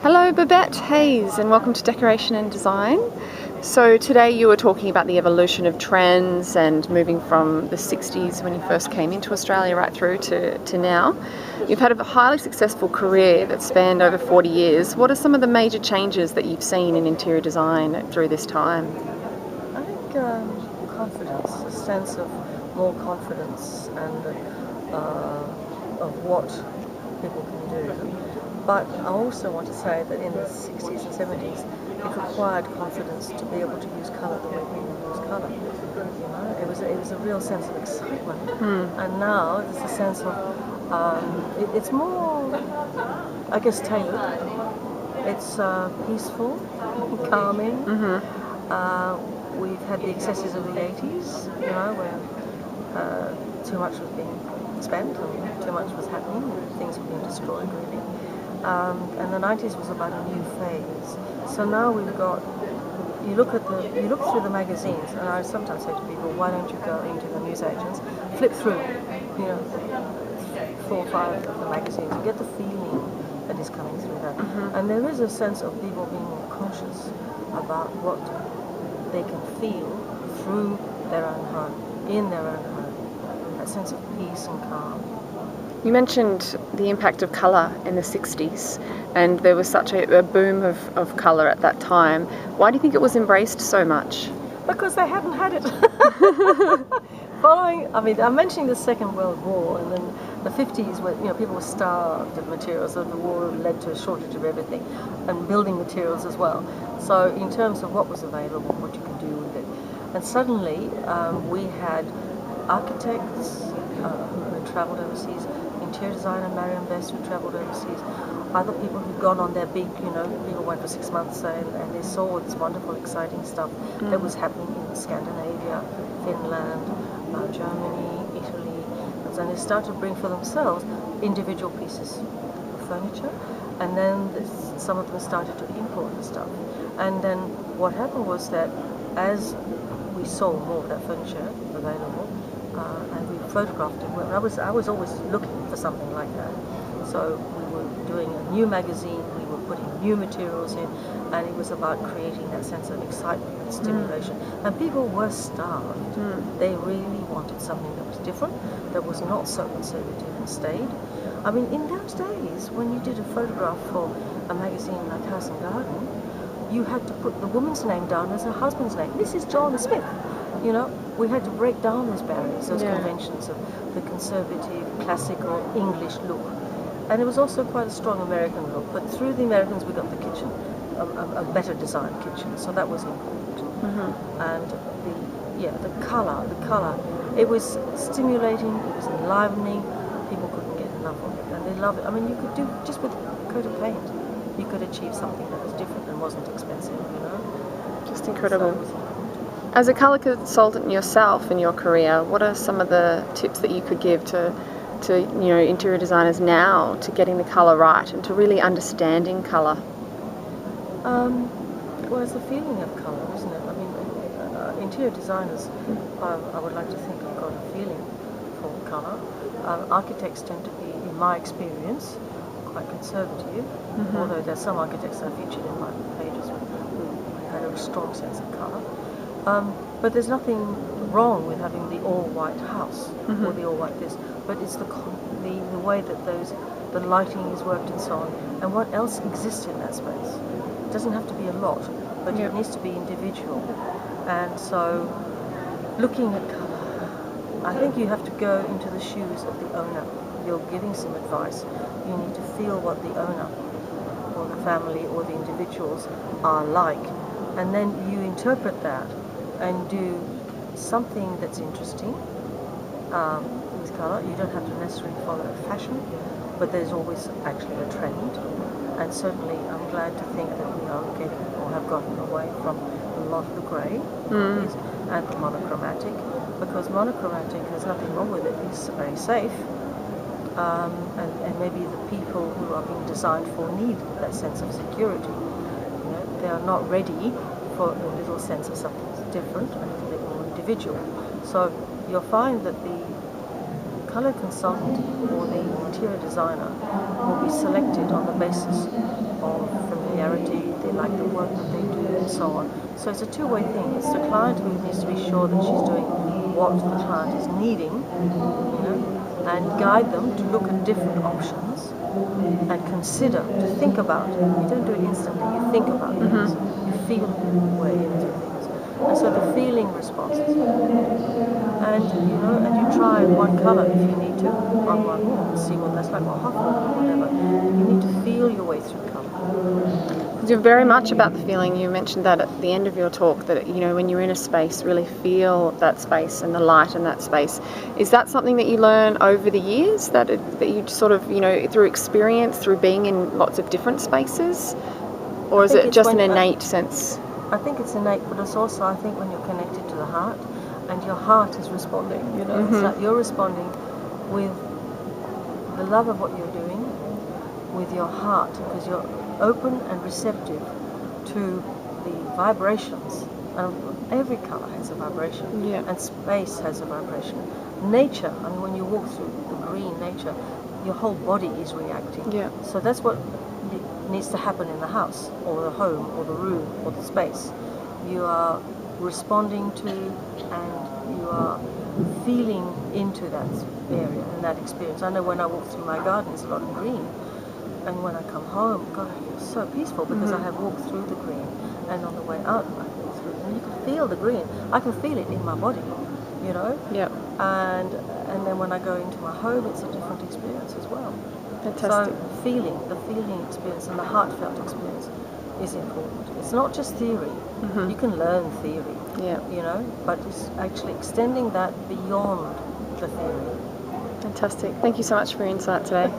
Hello, Babette Hayes, and welcome to Decoration and Design. So today you were talking about the evolution of trends and moving from the 60s when you first came into Australia right through to now. You've had a highly successful career that spanned over 40 years. What are some of the major changes that you've seen in interior design through this time? I think confidence, a sense of more confidence and of what people can do. But I also want to say that in the 60s and 70s, it required confidence to be able to use colour the way people use colour. You know, it was a real sense of excitement. And now there's a sense of it's more, I guess, tailored. It's peaceful, calming. We've had the excesses of the 80s, you know, where too much was being spent and too much was happening, and things were being destroyed, really. And the 90s was about a new phase. So now we've got, you look through the magazines, and I sometimes say to people, why don't you go into the newsagents, flip through, you know, 4 or 5 of the magazines, you get the feeling that is coming through that. And there is a sense of people being more conscious about what they can feel through their own home, in their own home, that sense of peace and calm. You mentioned the impact of colour in the 60s, and there was such a boom of colour at that time. Why do you think it was embraced so much? Because they hadn't had it. I'm mentioning the Second World War, and then the 50s, where people were starved of materials, so the war led to a shortage of everything, and building materials as well. So in terms of what was available, what you could do with it, and suddenly we had architects who had travelled overseas, interior designer Marion Best who travelled overseas, other people who'd gone on their big, people went for 6 months and they saw this wonderful, exciting stuff that was happening in Scandinavia, Finland, Germany, Italy, and they started to bring for themselves individual pieces of furniture, and then some of them started to import the stuff. And then what happened was that as we saw more of that furniture available, and we photographed it. Well, I was always looking for something like that. So we were doing a new magazine, we were putting new materials in, and it was about creating that sense of excitement and stimulation. And people were starved. They really wanted something that was different, that was not so conservative and staid. I mean, in those days, when you did a photograph for a magazine like House and Garden, you had to put the woman's name down as her husband's name. This is John Smith. We had to break down those barriers, those conventions of the conservative, classical, English look. And it was also quite a strong American look, but through the Americans we got the kitchen, a better designed kitchen, so that was important. And the colour, it was stimulating, it was enlivening, people couldn't get enough of it, and they loved it. I mean, you could do, just with a coat of paint, you could achieve something that was different and wasn't expensive, Just incredible. So As a colour consultant yourself in your career, what are some of the tips that you could give to interior designers now to getting the colour right and to really understanding colour? Well, it's the feeling of colour, isn't it? I mean, interior designers, I would like to think, have got a feeling for colour. Architects tend to be, in my experience, quite conservative, although there's some architects I featured in my pages who had a strong sense of colour. But there's nothing wrong with having the all-white house or the all-white this, but it's the way that the lighting is worked and so on, and what else exists in that space. It doesn't have to be a lot, but it needs to be individual. And so, looking at colour, I think you have to go into the shoes of the owner. You're giving some advice. You need to feel what the owner or the family or the individuals are like, and then you interpret that and do something that's interesting with colour. You don't have to necessarily follow a fashion, but there's always actually a trend. And certainly I'm glad to think that we are getting or have gotten away from a lot of the grey and the monochromatic, because monochromatic, there's nothing wrong with it, it's very safe. And maybe the people who are being designed for need that sense of security. They are not ready for a little sense of something different, a little bit more individual. So you'll find that the colour consultant or the interior designer will be selected on the basis of familiarity, they like the work that they do, and so on. So it's a two-way thing. It's the client who needs to be sure that she's doing what the client is needing, you know, and guide them to look at different options and consider, to think about. You don't do it instantly, you think about things, you feel your way into things. And so the feeling response is and you know, and you try one colour if you need to on one wall and see what that's like, or half or whatever. You need to feel your way through colour. You're very much about the feeling. You mentioned that at the end of your talk, that, you know, when you're in a space, really feel that space and the light in that space. Is that something that you learn over the years, that you sort of, you know, through experience, through being in lots of different spaces? Or is it just an innate sense? I think it's innate, but it's also, I think, when you're connected to the heart and your heart is responding, you know, it's like you're responding with the love of what you're doing, with your heart, because you're open and receptive to the vibrations. And every colour has a vibration, and space has a vibration. Nature, I mean, when you walk through the green nature, your whole body is reacting. So that's what needs to happen in the house, or the home, or the room, or the space. You are responding to, and you are feeling into that area and that experience. I know when I walk through my garden, it's a lot of green. And when I come home, God, I feel so peaceful because I have walked through the green, and on the way out, I walk through, and you can feel the green. I can feel it in my body, you know. And then when I go into my home, it's a different experience as well. Fantastic. So the feeling experience, and the heartfelt experience is important. It's not just theory. You can learn theory, you know, but it's actually extending that beyond the theory. Fantastic. Thank you so much for your insight today.